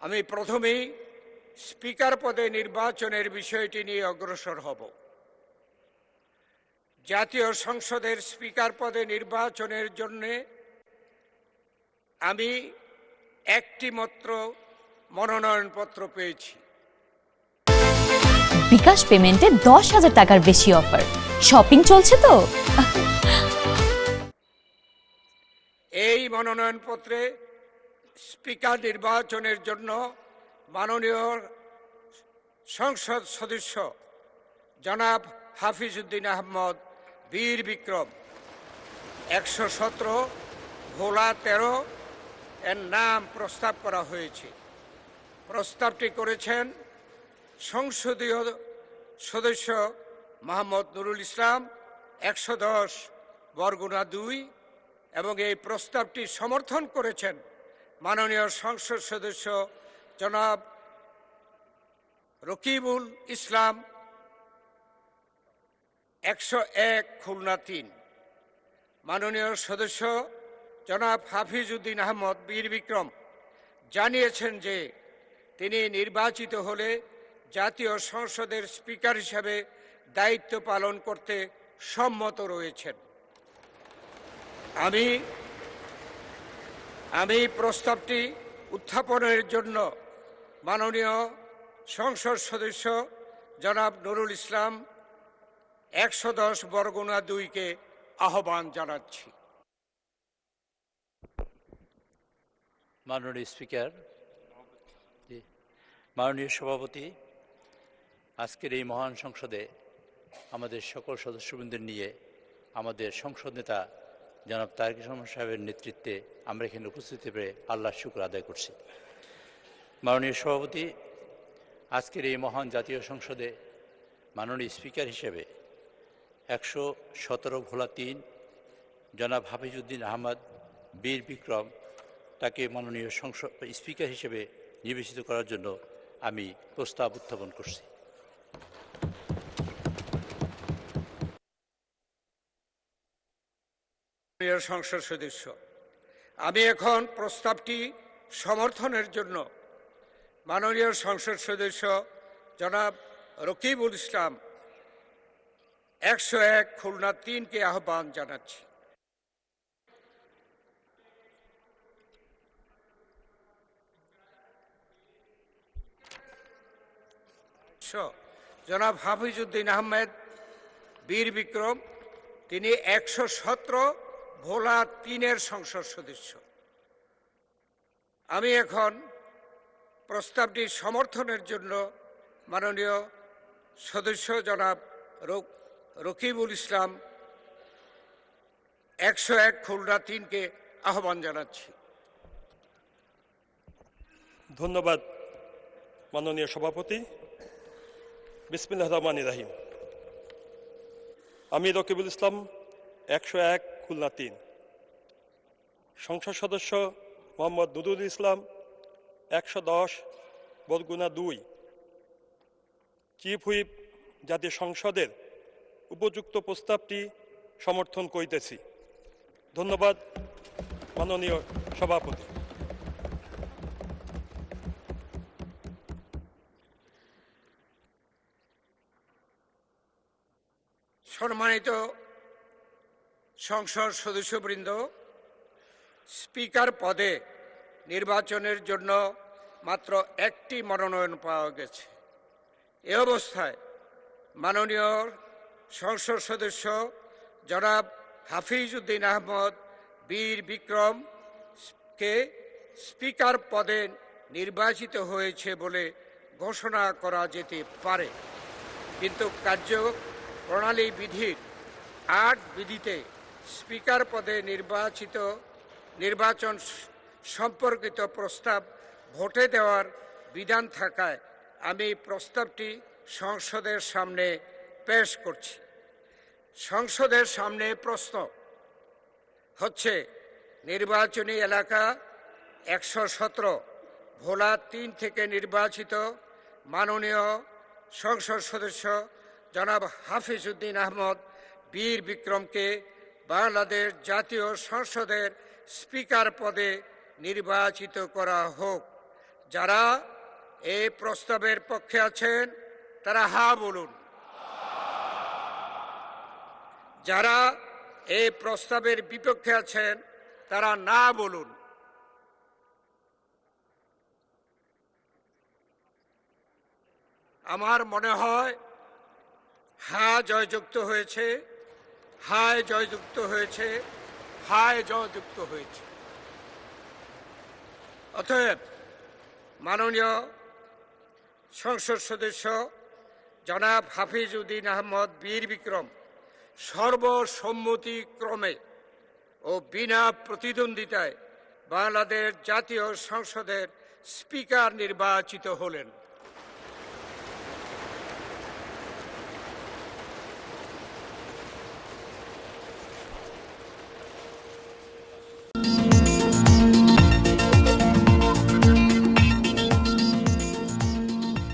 আমি প্রথমেই স্পিকার পদে নির্বাচনের বিষয়টি নিয়ে অগ্রসর হব। জাতীয় সংসদের স্পিকার পদে নির্বাচনের জন্য আমি একটি মাত্র মনোনয়নপত্র পেয়েছি। বিকাশ পেমেন্টে 10,000 টাকার বেশি অফার, শপিং চলছে তো। এই মনোনয়নপত্রে স্পিকার নির্বাচনের জন্য মাননীয় সংসদ সদস্য জনাব হাফিজউদ্দিন আহমদ বীর বিক্রম 117 ভোলা 13 এর নাম প্রস্তাব করা হয়েছে। প্রস্তাবটি করেছেন সংসদীয় সদস্য মোহাম্মদ নুরুল ইসলাম 110 বরগুনা 2 এবং এই প্রস্তাবটি সমর্থন করেছেন মাননীয় সংসদ সদস্য জনাব রকিবুল ইসলাম 101 খুলনা 3। মাননীয় সদস্য জনাব হাফিজউদ্দিন আহমদ বীর বিক্রম জানিয়েছেন যে তিনি নির্বাচিত হলে জাতীয় সংসদের স্পিকার হিসাবে দায়িত্ব পালন করতে সম্মত রয়েছেন। আমি প্রস্তাবটি উত্থাপনের জন্য মাননীয় সংসদ সদস্য জনাব নুরুল ইসলাম 110 বরগুনা 2-কে আহ্বান জানাচ্ছি। মাননীয় স্পিকার, মাননীয় সভাপতি, আজকের এই মহান সংসদে আমাদের সকল সদস্যবৃন্দ নিয়ে আমাদের সংসদ নেতা জনাব তারেক রহমান সাহেবের নেতৃত্বে আমরা এখানে উপস্থিত পেরে আল্লাহর শুকর আদায় করছি। মাননীয় সভাপতি, আজকের এই মহান জাতীয় সংসদে মাননীয় স্পিকার হিসেবে 117 ভোলা 3 জনাব হাফিজউদ্দিন আহমদ বীর বিক্রম তাকে মাননীয় স্পিকার হিসেবে নির্বাচিত করার জন্য আমি প্রস্তাব উত্থাপন করছি। সংসদ সদস্য, আমি এখন প্রস্তাবটি সমর্থনের জন্য মাননীয় সংসদ সদস্য জনাব রকিবুল ইসলাম 101 খুলনা 3-কে আহ্বান জানাচ্ছি। জনাব হাফিজউদ্দিন আহমেদ বীর বিক্রম তিনি 117 ভোলা 3-এর সংসদ সদস্য। আমি এখন প্রস্তাবটি সমর্থনের জন্য মাননীয় সদস্য জনাব রকিবুল ইসলাম 101 খুলনা 3-কে আহ্বান জানাচ্ছি। ধন্যবাদ মাননীয় সভাপতি। বিসমিল্লাহির রহমানির রহিম। আমি রকিবুল ইসলাম 101 খুলনা 3, সংসদ সদস্য মোহাম্মদ নুরুল ইসলাম 110 বরগুনা 2, চিফ হুইপ জাতীয় সংসদের উপযুক্ত প্রস্তাবটি সমর্থন করিতেছি। ধন্যবাদ মাননীয় সভাপতি। সম্মানিত সংসদ সদস্যবৃন্দ, স্পিকার পদে নির্বাচনের জন্য মাত্র একটি মনোনয়ন পাওয়া গেছে। এ অবস্থায় মাননীয় সংসদ সদস্য জনাব হাফিজউদ্দিন আহমদ বীর বিক্রমকে স্পিকার পদে নির্বাচিত হয়েছে বলে ঘোষণা করা যেতে পারে, কিন্তু কার্যপ্রণালী বিধির 8 বিধিতে স্পিকার পদে নির্বাচন সম্পর্কিত প্রস্তাব ভোটে দেওয়ার বিধান থাকায় আমি প্রস্তাবটি সংসদের সামনে পেশ করছি। সংসদের সামনে প্রশ্ন হচ্ছে, নির্বাচনী এলাকা 117 ভোলা 3 থেকে নির্বাচিত মাননীয় সংসদ সদস্য জনাব হাফিজউদ্দিন আহমদ বীর বিক্রমকে বাংলাদেশ জাতীয় সংসদের স্পিকার পদে নির্বাচিত করা হোক। যারা এই প্রস্তাবের পক্ষে আছেন তারা হা বলুন। যারা এই প্রস্তাবের বিপক্ষে আছেন তারা না বলুন। আমার মনে হয় হা জয়যুক্ত হয়েছে, হায় জয়যুক্ত হয়েছে, হায় জয়যুক্ত হয়েছে। অতএব মাননীয় সংসদ সদস্য জনাব হাফিজ উদ্দিন আহমদ বীর বিক্রম সর্বসম্মতিক্রমে ও বিনা প্রতিদ্বন্দ্বিতায় বাংলাদেশ জাতীয় সংসদের স্পিকার নির্বাচিত হলেন।